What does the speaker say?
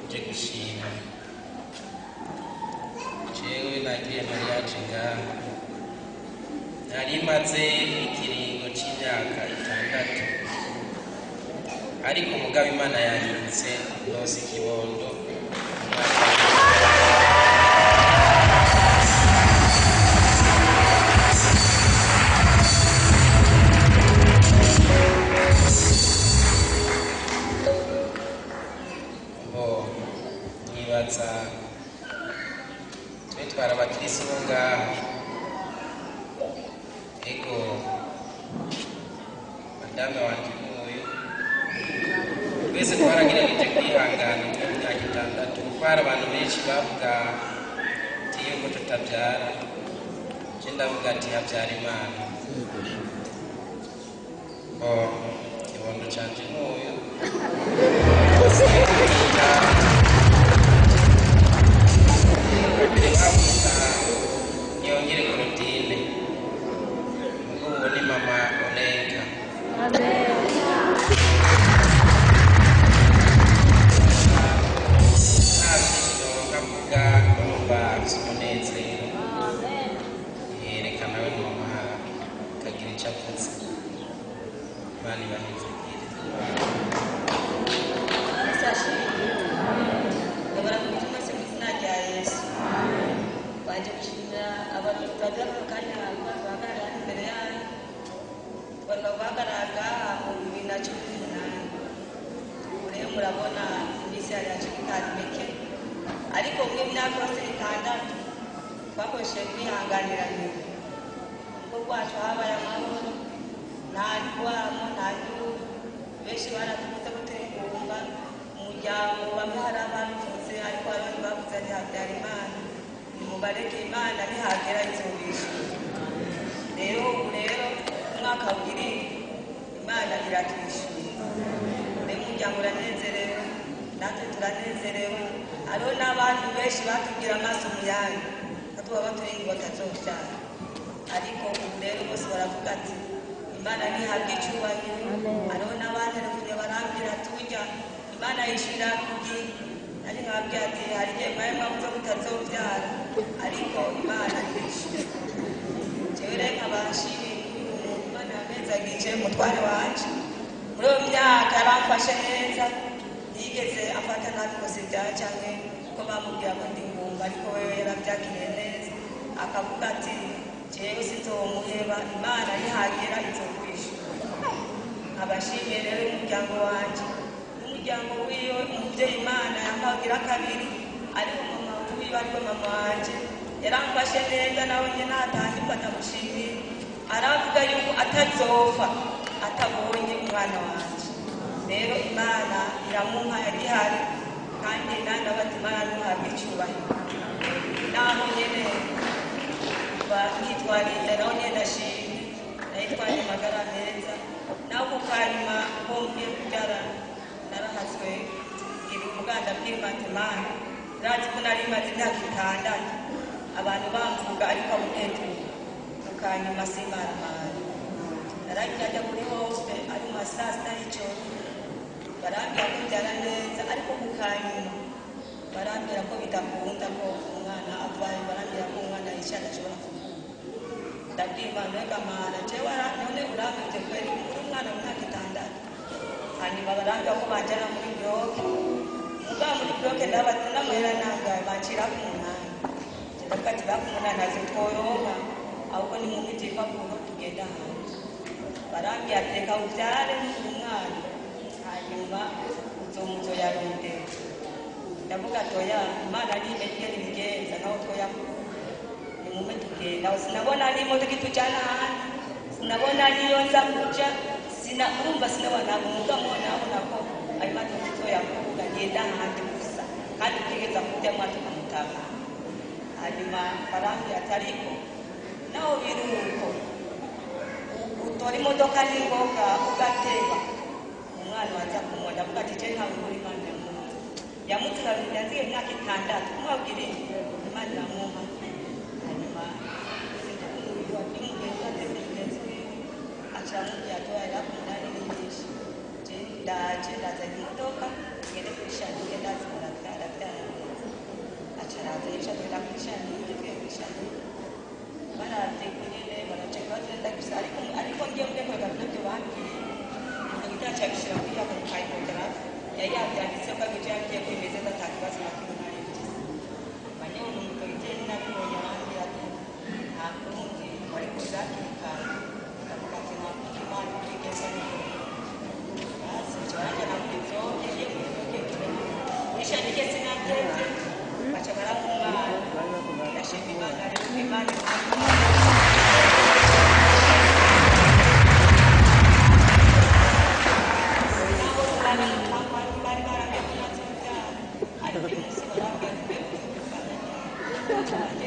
je gushima jewe nagiye Mariya Jinga nari maze ikiringo c'imyaka 6 ariko mugabo Imana yanyibutse ndose ikibondo nibaza twitwara abakirisi bo ngaha ego madame wanje n'uyu twese twaragerageje kwihangana mu myaka 6 kuko hari abantu benshi bavuga ati yuko tutabyara je ndavuga ati habyara Imana ikibondo canje n'uyu Nyongere Claudine ubu ni mama Olenga. Amen. Kavuga kumva umunezero. Amen. Yerekana we mama kagira icyapfutse. Bani baheze. Baje gushimira abaturage bakanya bagara imbere yayo bagaraga mu 2018 rero murabona imisi yari yacikitari meke ariko mwe myaka yose 6 twakoresheje kwihanganira nyuma ubwo bwacu habaye amahoro ntarwamo ntaryo benshi baravuze gutegumba umuryango bamwe hari ababivuze ariko abandi bavuze ati habyara Imana mubareke Imana nihagera izobisha rero umwaka ubiri Imana iratwishyura umuryango uranezerewe natwe turanezerewe ariho n'abantu benshi batubwira amaso mu yandi batuba baturinga batazobyara ariko ubu rero bose baravuga ati Imana nihabwe icyubahiro ariho n'abanterefunye barambwira turya Imana yishyura kugi ari nkabwira ati hari igihe mwaye mwavuze mutazobyara ariko Imana irishyura jewe rero nkabashimiye Imana yamezagije umutware wanje muri iyo myaka yaramfashe neza yigeze afata nabi ngo sibyaha cyane ko bamubwira ngo ndi ngumva ariko wewe yarabyakiriye neza akavuga ati jewe sinzomuheba Imana nihagera izokwishyura nkabashimiye rero umuryango wanje umuryango wiwe umubyeyi Imana yampagira kabiri ariko mama wiwe ariko mama wanje yaramfashe neza nawe nyine atangirwa ndamushimiye aravuga yuko atazopfa atabonye umwana wanje rero Imana iramuha yari ihari kandi nandabati Imana ntuhabwe icyubahiro naho nyine nitwariye naho nyine ndashimye nayitwaye magara meza naho kukanyuma bombiye kubyara narahaswe iri umuganda bw'Imana razi ko nari maze imyaka 6 abantu bamvuga ariko abunetu tukanyuma simaramara narajya kuri hose ari mu masasta y'ijoro barambwira ko byara neza ariko kukanyuma barambwira ko bidakunda ko umwana avaye barambwira ko umwana yishaka ashobora kuvuga ndabwimana n'akamana jewe none urameze kweri umwana w'imyaka 6 hanyuma barambwira ko banjana muri bloke mugabo muri bloke ndabatuna muhera nangaye bancira ku munani ndakati bakumunana zitworonka ahubwo ni mu miti ipapuro tugenda hanze barambwira reka ubyare umwana hanyuma uzomuzo yarondera ndavuga toya Imana nimenye nibigenza naho toya ni mu miti tugenda sinabona ari imodoka itujyana hanze sinabona niyo nza kuja urumva sinabona umugabo nabona ko ari matatu yakuvuga ngenda hanze gusa kandi kigeza kujya mwatuka mutaka hanyuma barambwira atariko naho biruko utora imodoka n'ingoga ugateba umwana waza kumwonda avuga ati je ntawe muri Imana yamutira yaziye imyaka 6 kumwabwira Imana iramuha hanyuma acamubwira atoya ndaje ndazanye imodoka ngende kwishakira ndazimuragara yagiye kwemeza ko atakibazo na kimwe nari mfise manye umuntu igeni nabibonye arambwira ati nta kundi wari kuza hakiri kare ndavuga ati ntabwo imana itigeze neza basi nshobora muri zoge ngiye muri zoge wisha nige sinateze baca baramumwana ndashima imana rero imana Thank you.